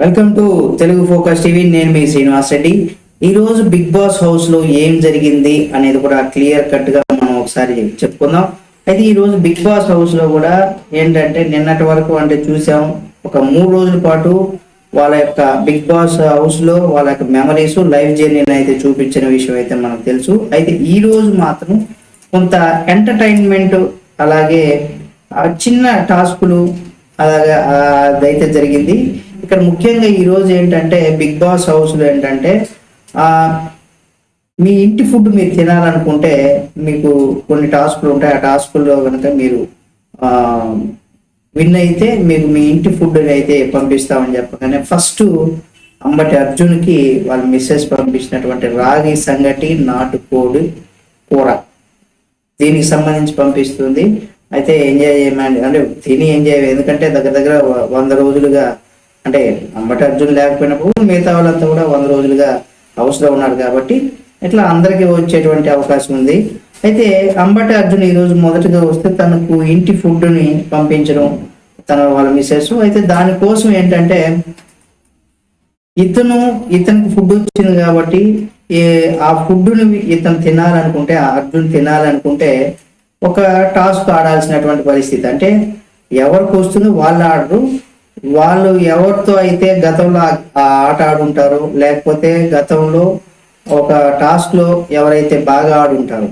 Welcome to Telugu focus TV. నేను మీ శ్రీనివాస్ రెడ్డి. ఈ రోజు బిగ్ బాస్ హౌస్ లో ఏం జరిగింది అనేది కూడా క్లియర్ కట్ గా మనం ఒకసారి చెప్పుకుందాం. అయితే ఈ రోజు బిగ్ బాస్ హౌస్ లో కూడా ఏంటంటే నిన్నటి వరకు అంటే చూసాం, ఒక 3 రోజుల పాటు వాళ్ళ యొక్క బిగ్ బాస్ హౌస్ లో వాళ్ళ యొక్క మెమరీస్ లైఫ్ జర్నీని అయితే చూపించిన విషయం అయితే మనకు తెలుసు. అయితే ఈ రోజు మాత్రం కొంత ఎంటర్టైన్మెంట్, అలాగే చిన్న టాస్కులు, అలాగే అదైతే జరిగింది. ఇక్కడ ముఖ్యంగా ఈ రోజు ఏంటంటే బిగ్ బాస్ హౌస్ లో ఏంటంటే మీ ఇంటి ఫుడ్ మీరు తినాలనుకుంటే మీకు కొన్ని టాస్కులు ఉంటాయి. ఆ టాస్కుల్లో కనుక మీరు విన్ అయితే మీకు మీ ఇంటి ఫుడ్ అయితే పంపిస్తామని చెప్పగానే ఫస్ట్ అంబటి అర్జున్కి వాళ్ళ మిస్సెస్ పంపించినటువంటి రాగి సంగటి నాటుకోడి కూర, దీనికి సంబంధించి పంపిస్తుంది. అయితే ఎంజాయ్ చేయమని అంటే తిని ఎంజాయ్, ఎందుకంటే దగ్గర దగ్గర 100 రోజులుగా, అంటే అంబటి అర్జున్ లేకపోయినప్పుడు మిగతా వాళ్ళంతా కూడా 100 రోజులుగా హౌస్లో ఉన్నారు కాబట్టి ఇట్లా అందరికీ వచ్చేటువంటి అవకాశం ఉంది. అయితే అంబటి అర్జున్ ఈరోజు మొదటగా వస్తే తనకు ఇంటి ఫుడ్ని పంపించడం తన వాళ్ళ మిస్సెస్. అయితే దానికోసం ఏంటంటే ఇతనికి ఫుడ్ వచ్చింది కాబట్టి ఆ ఫుడ్ని ఇతను తినాలనుకుంటే, ఆ అర్జున్ తినాలనుకుంటే ఒక టాస్క్ ఆడాల్సినటువంటి పరిస్థితి. అంటే ఎవరికి వస్తుందో వాళ్ళు ఆడరు, వాళ్ళు ఎవరితో అయితే గతంలో ఆ ఆట ఆడుంటారో, లేకపోతే గతంలో ఒక టాస్క్ లో ఎవరైతే బాగా ఆడుంటారో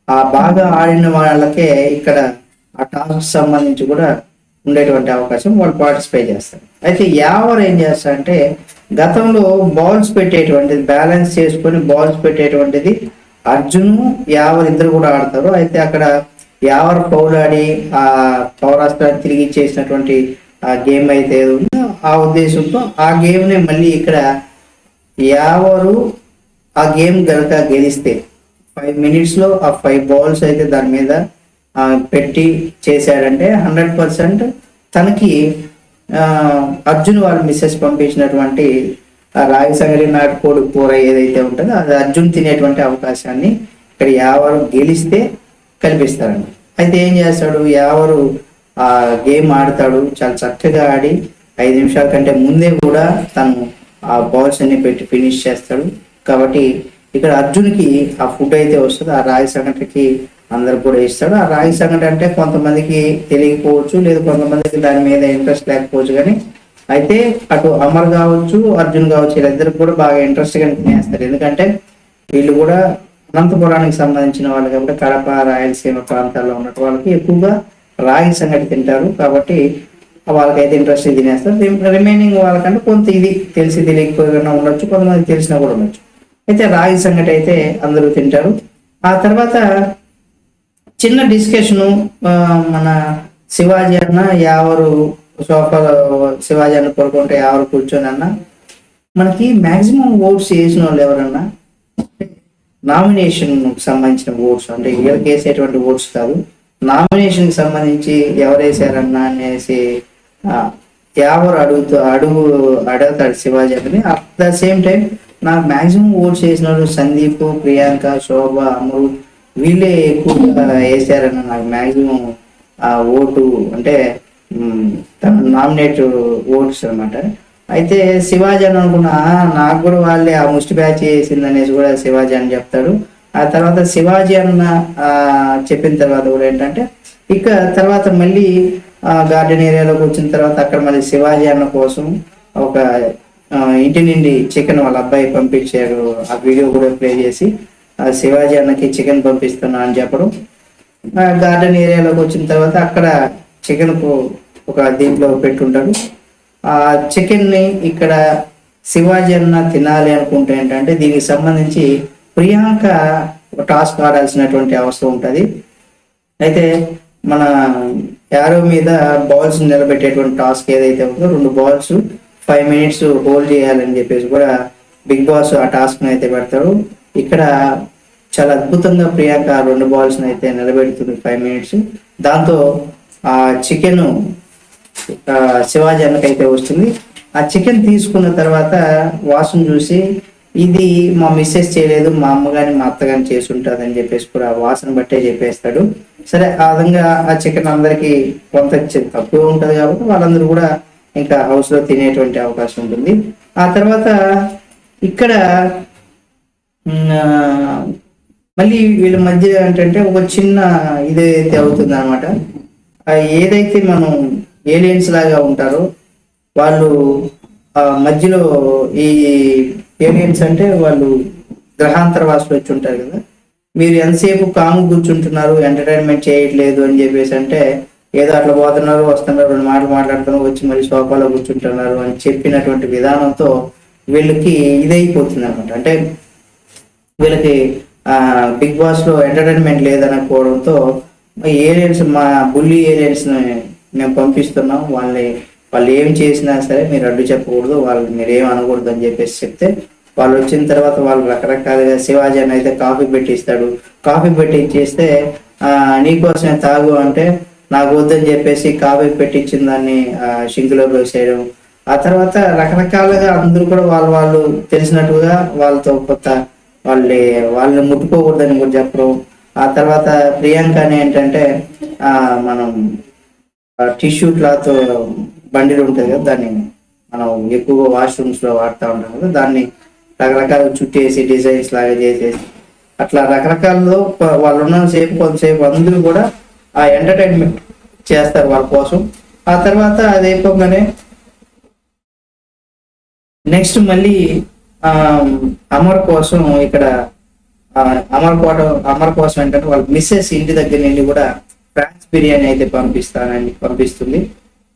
ఆ బాగా ఆడిన వాళ్ళకే ఇక్కడ ఆ టాస్క్ సంబంధించి కూడా ఉండేటువంటి అవకాశం, వాళ్ళు పార్టిసిపేట్ చేస్తారు. అయితే ఎవరు ఏం చేస్తారంటే గతంలో బాల్స్ పెట్టేటువంటిది, బ్యాలెన్స్ చేసుకొని బాల్స్ పెట్టేటువంటిది అర్జున్ యావర్ ఇద్దరు కూడా ఆడతారు. అయితే అక్కడ యావర్ పౌల్ ఆడి ఆ పౌరాస్త్రాన్ని తిరిగి చేసినటువంటి ఆ గేమ్ అయితే ఉందో ఆ ఉద్దేశంతో ఆ గేమ్ని మళ్ళీ ఇక్కడ యావరు ఆ గేమ్ కనుక గెలిస్తే 5 minutes ఆ 5 balls అయితే దాని మీద పెట్టి చేశాడంటే 100% తనకి అర్జున్ వాళ్ళ మిస్సెస్ పంపించినటువంటి ఆ రాగి సంగటి నాటుకోడి కూర ఏదైతే ఉంటుందో అది అర్జున్ తినేటువంటి అవకాశాన్ని ఇక్కడ యావరు గెలిస్తే కల్పిస్తారండి. అయితే ఏం చేస్తాడు, యావరు ఆ గేమ్ ఆడతాడు, చాలా చక్కగా ఆడి 5 నిమిషాల కంటే ముందే కూడా తను ఆ బాల్స్ అన్ని పెట్టి ఫినిష్ చేస్తాడు. కాబట్టి ఇక్కడ అర్జున్కి ఆ ఫుడ్ అయితే వస్తుంది, ఆ రాగి సంగటికి అందరు కూడా ఇస్తాడు. ఆ రాగి సంగటి అంటే కొంతమందికి తెలియకపోవచ్చు, లేదు కొంతమందికి దాని మీద ఇంట్రెస్ట్ లేకపోవచ్చు, కానీ అయితే అటు అమర్ కావచ్చు, అర్జున్ కావచ్చు, వీళ్ళిద్దరికి కూడా బాగా ఇంట్రెస్ట్గా తినేస్తారు. ఎందుకంటే వీళ్ళు కూడా అనంతపురానికి సంబంధించిన వాళ్ళు కాబట్టి కడప, రాయలసీమ ప్రాంతాల్లో ఉన్న వాళ్ళకి ఎక్కువగా రాగి సంగటి తింటారు. కాబట్టి వాళ్ళకైతే ఇంట్రెస్ట్ తినేస్తారు. రిమైనింగ్ వాళ్ళకంటే కొంత ఇది తెలిసి తెలియకపోయినా ఉండొచ్చు, కొంతమంది తెలిసినా కూడా ఉండొచ్చు. అయితే రాగి సంగటి అయితే అందరూ తింటారు. ఆ తర్వాత చిన్న డిస్కషను, మన శివాజీ అన్న ఎవరు సోఫాలో శివాజీ అన్న పడుకుంటే ఎవరు కూర్చొని అన్న మనకి మాక్సిమం ఓట్స్ వేసిన వాళ్ళు ఎవరన్నా నామినేషన్ సంబంధించిన ఓట్స్, అంటే వీళ్ళకి వేసేటువంటి ఓట్స్ కాదు, నామినేషన్ కి సంబంధించి ఎవరు వేసారన్నా అనేసి ఎవరు అడుగుతాడు శివాజీ అని. అట్ ద సేమ్ టైం నాకు మాక్సిమం ఓట్స్ వేసిన వాళ్ళు సందీప్, ప్రియాంక, శోభ, అమరు వీళ్ళే ఎక్కువగా వేసారన్న నాకు మాక్సిమం ఆ ఓటు, అంటే తన నామినేట్ ఓట్స్ అనమాట. అయితే శివాజీ అని అనుకున్నా, నాకు కూడా వాళ్ళే ఆ ముష్టి బ్యాచ్ వేసింది అనేసి కూడా శివాజీ అని చెప్తాడు. ఆ తర్వాత శివాజీ అన్న చెప్పిన తర్వాత కూడా ఏంటంటే ఇక తర్వాత మళ్ళీ గార్డెన్ ఏరియాలోకి వచ్చిన తర్వాత అక్కడ మళ్ళీ శివాజీ అన్న కోసం ఒక ఇంటి నుండి చికెన్ వాళ్ళ అబ్బాయి పంపించారు. ఆ వీడియో కూడా ప్లే చేసి శివాజీ అన్నకి చికెన్ పంపిస్తున్నా అని చెప్పడం. గార్డెన్ ఏరియాలోకి వచ్చిన తర్వాత అక్కడ చికెన్ ఒక దీంట్లో పెట్టుంటాడు. ఆ చికెన్ని ఇక్కడ శివాజీ అన్న తినాలి అనుకుంటే ఏంటంటే దీనికి సంబంధించి ప్రియాంక టాస్క్ ఆడాల్సినటువంటి అవసరం ఉంటుంది. అయితే మన యారో మీద బాల్స్ నిలబెట్టేటువంటి టాస్క్ ఏదైతే ఉందో 2 balls 5 minutes హోల్డ్ చేయాలని చెప్పేసి కూడా బిగ్ బాస్ ఆ టాస్క్ని అయితే పెడతాడు. ఇక్కడ చాలా అద్భుతంగా ప్రియాంక 2 balls అయితే నిలబెడుతుంది 5 minutes. దాంతో ఆ చికెన్ శివాజీ అన్నకైతే వస్తుంది. ఆ చికెన్ తీసుకున్న తర్వాత వాసన చూసి ఇది మా మిస్సెస్ చేయలేదు, మా అమ్మ కానీ మా అత్త కానీ చేసి ఉంటుంది అని చెప్పేసి కూడా ఆ వాసన బట్టే చెప్పేస్తాడు. సరే, ఆ విధంగా ఆ చికెన్ అందరికి కొంత తక్కువ ఉంటుంది కాబట్టి వాళ్ళందరూ కూడా ఇంకా హౌస్ లో తినేటువంటి అవకాశం ఉంటుంది. ఆ తర్వాత ఇక్కడ మళ్ళీ వీళ్ళ మధ్య ఏంటంటే ఒక చిన్న ఇదైతే అవుతుంది అనమాట. ఏదైతే మనం ఏలియన్స్ లాగా ఉంటారో వాళ్ళు మధ్యలో ఈ ఏలియన్స్ అంటే వాళ్ళు గ్రహాంతర వాసులు వచ్చి ఉంటారు కదా, మీరు ఎంతసేపు కాము కూర్చుంటున్నారు, ఎంటర్టైన్మెంట్ చేయట్లేదు అని చెప్పేసి అంటే, ఏదో అట్లా పోతున్నారు వస్తున్నారు 2 మాటలు మాట్లాడుతున్నారు వచ్చి మరి సోఫాలో కూర్చుంటున్నారు అని చెప్పినటువంటి విధానంతో వీళ్ళకి ఇదైపోతుంది అనమాట. అంటే వీళ్ళకి బిగ్ బాస్ లో ఎంటర్టైన్మెంట్ లేదనుకోవడంతో ఏలియన్స్, మా బుల్లి ఏలియన్స్ మేము పంపిస్తున్నాం, వాళ్ళు ఏం చేసినా సరే మీరు అడ్డు చెప్పకూడదు, వాళ్ళు మీరు ఏం అనకూడదు అని చెప్పేసి చెప్తే, వాళ్ళు వచ్చిన తర్వాత వాళ్ళు రకరకాలుగా శివాజీ అని అయితే కాఫీ పెట్టిస్తాడు. కాఫీ పెట్టించేస్తే నీకోసమే తాగు అంటే నాకు వద్దని చెప్పేసి కాఫీ పెట్టించిన దాన్ని షింకులో వేసేయడం. ఆ తర్వాత రకరకాలుగా అందరూ కూడా వాళ్ళు తెలిసినట్టుగా వాళ్ళతో కొత్త వాళ్ళని ముట్టుకోకూడదని కూడా చెప్పడం. ఆ తర్వాత ప్రియాంక అని ఏంటంటే మనం టిష్యూ క్లాత్ బండిలు ఉంటుంది కదా, దాన్ని మనం ఎక్కువగా వాష్రూమ్స్ లో వాడుతూ ఉంటాం కదా, దాన్ని రకరకాల చుట్టేసి డిజైన్స్ లాగా చేసేసి అట్లా రకరకాలలో వాళ్ళు ఉన్నసేపు కొంతసేపు అందరూ కూడా ఆ ఎంటర్టైన్మెంట్ చేస్తారు వాళ్ళ కోసం. ఆ తర్వాత అది అయిపోగానే నెక్స్ట్ మళ్ళీ అమర్ కోసం ఇక్కడ అమర్ కోసం ఏంటంటే వాళ్ళ మిస్సెస్ ఇంటి దగ్గర నుండి కూడా ఫ్రాన్స్ బిర్యానీ అయితే పంపిస్తుంది.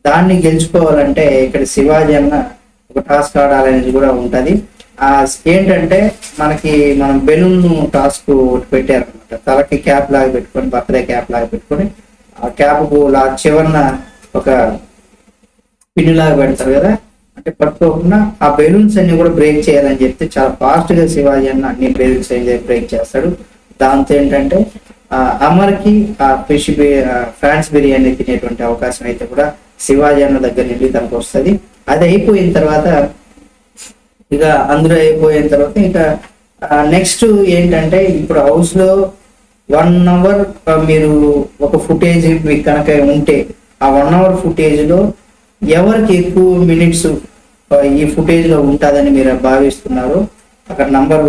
దాన్ని గెలుచుకోవాలంటే ఇక్కడ శివాజీ అన్న ఒక టాస్క్ ఆడాలనేది కూడా ఉంటది. ఏంటంటే మనం బెలూన్ టాస్క్ పెట్టారనమాట. తలకి క్యాప్ లాగా పెట్టుకొని, బర్త్డే క్యాప్ లాగా పెట్టుకొని, ఆ క్యాప్ చివరన ఒక పిన్ లాగా పెడతారు కదా, అంటే పట్టుకోకుండా ఆ బెలూన్స్ అన్ని కూడా బ్రేక్ చేయాలని చెప్తే చాలా ఫాస్ట్ గా శివాజీ అన్న అన్ని బెలూన్స్ బ్రేక్ చేస్తాడు. దాంతో ఏంటంటే అమర్కి ఆ ఫ్రాన్స్ బిర్యానీ తినేటువంటి అవకాశం అయితే కూడా శివాజీ అన్న దగ్గర నుండి తనకు వస్తుంది. అది అయిపోయిన తర్వాత ఇక అందరూ అయిపోయిన తర్వాత ఇక నెక్స్ట్ ఏంటంటే ఇప్పుడు హౌస్ లో 1 hour మీరు ఒక ఫుటేజ్ మీకు కనుక ఉంటే ఆ 1 hour ఫుటేజ్ లో ఎవరికి ఎక్కువ మినిట్స్ ఈ ఫుటేజ్ లో ఉంటుందని మీరు భావిస్తున్నారు, అక్కడ నంబర్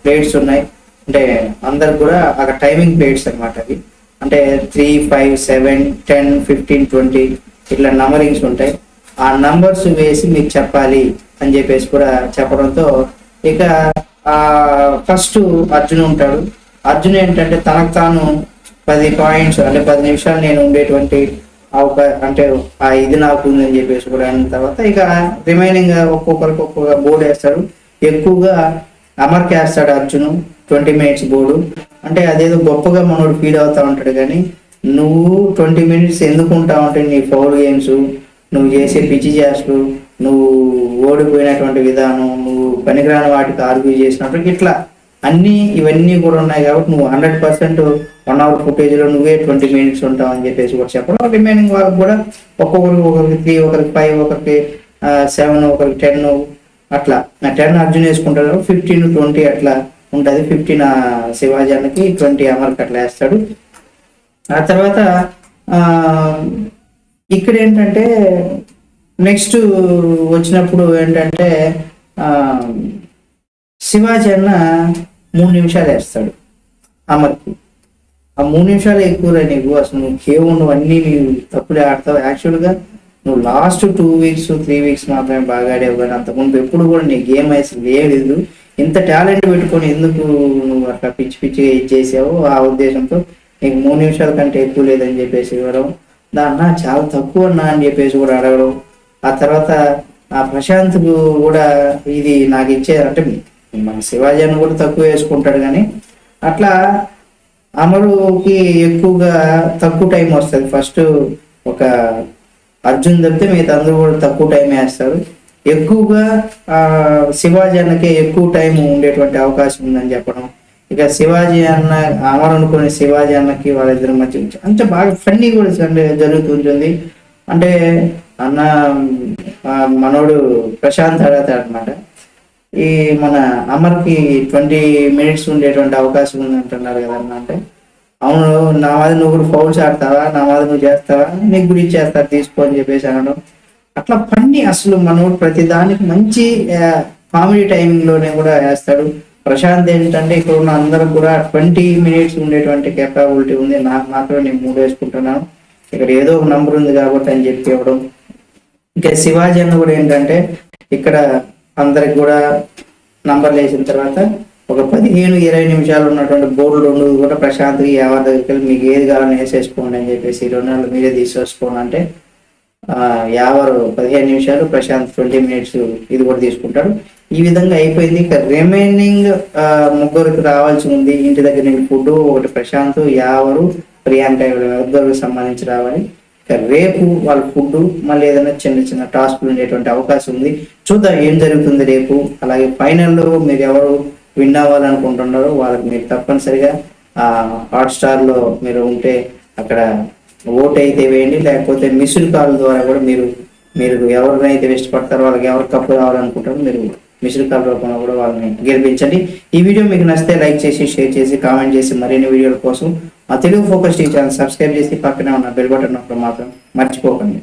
ప్లేట్స్ ఉన్నాయి. అంటే అందరు కూడా అక్కడ టైమింగ్ ప్లేట్స్ అనమాట. అవి అంటే 3, 5, 7, 10, 15, 20 ఇట్లా నంబరింగ్స్ ఉంటాయి. ఆ నంబర్స్ వేసి మీకు చెప్పాలి అని చెప్పేసి కూడా చెప్పడంతో ఇక ఫస్ట్ అర్జున్ ఉంటాడు. అర్జున్ ఏంటంటే తనకు తాను 10 పాయింట్స్ అంటే 10 నిమిషాలు నేను ఉండేటువంటి అంటే ఇది నాకు ఉందని చెప్పేసి కూడా అయిన తర్వాత ఇక రిమైనింగ్ ఒక్కొక్కరికి ఒక్కొక్క బోర్డు వేస్తాడు. ఎక్కువగా అమర్కి వేస్తాడు అర్జున్ 20 minutes బోర్డు. అంటే అదేదో గొప్పగా మనోడు ఫీల్ అవుతా ఉంటాడు. కానీ నువ్వు 20 minutes ఎందుకు ఉంటావు అంటే నీ ఫౌల్ గేమ్స్, నువ్వు చేసే పిచ్చి చేస్తూ, నువ్వు ఓడిపోయినటువంటి విధానం, నువ్వు పనికిరాని వాటికి ఆర్గ్యూ చేసినట్టు ఇట్లా ఇవన్నీ కూడా ఉన్నాయి. కాబట్టి నువ్వు 100% 1 hour ఫుటేజ్ లో నువ్వే 20 minutes ఉంటావు అని చెప్పేసి కూడా చెప్పడం. రిమైనింగ్ వాళ్ళకి కూడా ఒకరికి 3, ఒకరికి 5, ఒకరికి 7, ఒకరికి 10 అట్లా 10 అర్జున్ వేసుకుంటాడు. 15, 20 అట్లా ఉంటుంది. 15 శివాజీ అన్నకి, 20 అమర్కి అట్లా వేస్తాడు. ఆ తర్వాత ఇక్కడ ఏంటంటే నెక్స్ట్ వచ్చినప్పుడు ఏంటంటే శివాజీ అన్న 3 నిమిషాలు వేస్తాడు అమర్కి. ఆ 3 నిమిషాలు ఎక్కువ నీకు, అసలు నువ్వు కేవలం నువ్వన్నీ నీవు తప్పుడే ఆడతావు. యాక్చువల్గా నువ్వు లాస్ట్ 2 weeks 3 weeks మాత్రమే బాగా ఆడేవు, కానీ అంతకుముందు ఎప్పుడు కూడా నీ గేమ్ అసలు లేదు. ఇంత టాలెంట్ పెట్టుకొని ఎందుకు నువ్వు అట్లా పిచ్చి పిచ్చిగా ఇచ్చేసావు, ఆ ఉద్దేశంతో నీకు 3 నిమిషాల కంటే ఎక్కువ లేదని చెప్పేసి ఇవ్వడం. దాన్న చాలా తక్కువ అన్నా అని చెప్పేసి కూడా అడగడం. ఆ తర్వాత ఆ ప్రశాంత్ కూడా ఇది నాకు ఇచ్చే అంటే మన శివాజీ అని కూడా తక్కువ వేసుకుంటాడు. కానీ అట్లా అమరుకి ఎక్కువగా తక్కువ టైం వస్తుంది. ఫస్ట్ ఒక అర్జున్ తప్పితే మిగతా అందరూ కూడా తక్కువ టైం వేస్తారు. ఎక్కువగా శివాజీ అన్నకే ఎక్కువ టైం ఉండేటువంటి అవకాశం ఉందని చెప్పడం. ఇక శివాజీ అన్న అమర్ అనుకునే శివాజీ అన్నకి వాళ్ళిద్దరి మధ్య అంటే బాగా ఫన్నీ కూడా జరుగుతుంటుంది. అంటే అన్న మనోడు ప్రశాంత్ అడతాడు అనమాట, ఈ మన అమర్కి 20 minutes ఉండేటువంటి అవకాశం ఉంది అంటున్నారు కదన్నా. అంటే అవును, నా మాది నువ్వు కూడా ఫౌల్స్ ఆడతావా, నా మాది నువ్వు చేస్తావా, నీకు గురించి చేస్తావు తీసుకో అని చెప్పేసి అనడం. అట్లా ఫన్నీ అసలు మనోడు ప్రతి దానికి మంచి కామెడీ టైమింగ్ లోనే కూడా వేస్తాడు. ప్రశాంత్ ఏంటంటే ఇక్కడ ఉన్న అందరూ కూడా 20 మినిట్స్ ఉండేటువంటి కేపబిలిటీ ఉంది. నాకు మాత్రం నేను 3 వేసుకుంటున్నాను, ఇక్కడ ఏదో ఒక నంబర్ ఉంది కాబట్టి అని చెప్పి ఇవ్వడం. ఇంకా శివాజీ అన్న కూడా ఏంటంటే ఇక్కడ అందరికి కూడా నంబర్లు వేసిన తర్వాత ఒక 15-20 నిమిషాలు ఉన్నటువంటి బోర్డు 2 కూడా ప్రశాంత్కి ఎవరి దగ్గరికి వెళ్ళి మీకు ఏది కావాలని వేసేసుకోండి అని చెప్పేసి 2 నెలలు మీరే తీసేసుకోండి అంటే యావరు 15 నిమిషాలు, ప్రశాంత్ 20 మినిట్స్ ఇది కూడా తీసుకుంటాడు. ఈ విధంగా అయిపోయింది. ఇక రిమైనింగ్ ముగ్గురికి రావాల్సి ఉంది ఇంటి దగ్గర నుంచి ఫుడ్. ఒకటి ప్రశాంత్, యావరు, ప్రియాంక ముగ్గురికి సంబంధించి రావాలి. ఇక రేపు వాళ్ళ ఫుడ్ మళ్ళీ ఏదైనా చిన్న చిన్న టాస్క్లు ఉండేటువంటి అవకాశం ఉంది. చూద్దాం ఏం జరుగుతుంది రేపు. అలాగే ఫైనల్లో మీరు ఎవరు విన్ అవ్వాలనుకుంటున్నారో వాళ్ళకి మీరు తప్పనిసరిగా హాట్స్టార్లో మీరు ఉంటే అక్కడ ఓట్ అయితే వేయండి, లేకపోతే మిస్డ్ కాల్ ద్వారా కూడా మీరు ఎవరినైతే ఇష్టపడతారో వాళ్ళకి ఎవరు కప్పు రావాలనుకుంటారో మీరు మిస్డ్ కాల్ రూపంలో కూడా వాళ్ళని గెలిపించండి. ఈ వీడియో మీకు నచ్చితే లైక్ చేసి, షేర్ చేసి, కామెంట్ చేసి మరిన్ని వీడియోల కోసం మా Telugu focus TV channel subscribe చేసి పక్కనే ఉన్న బెల్ బటన్ మాత్రం మర్చిపోకండి.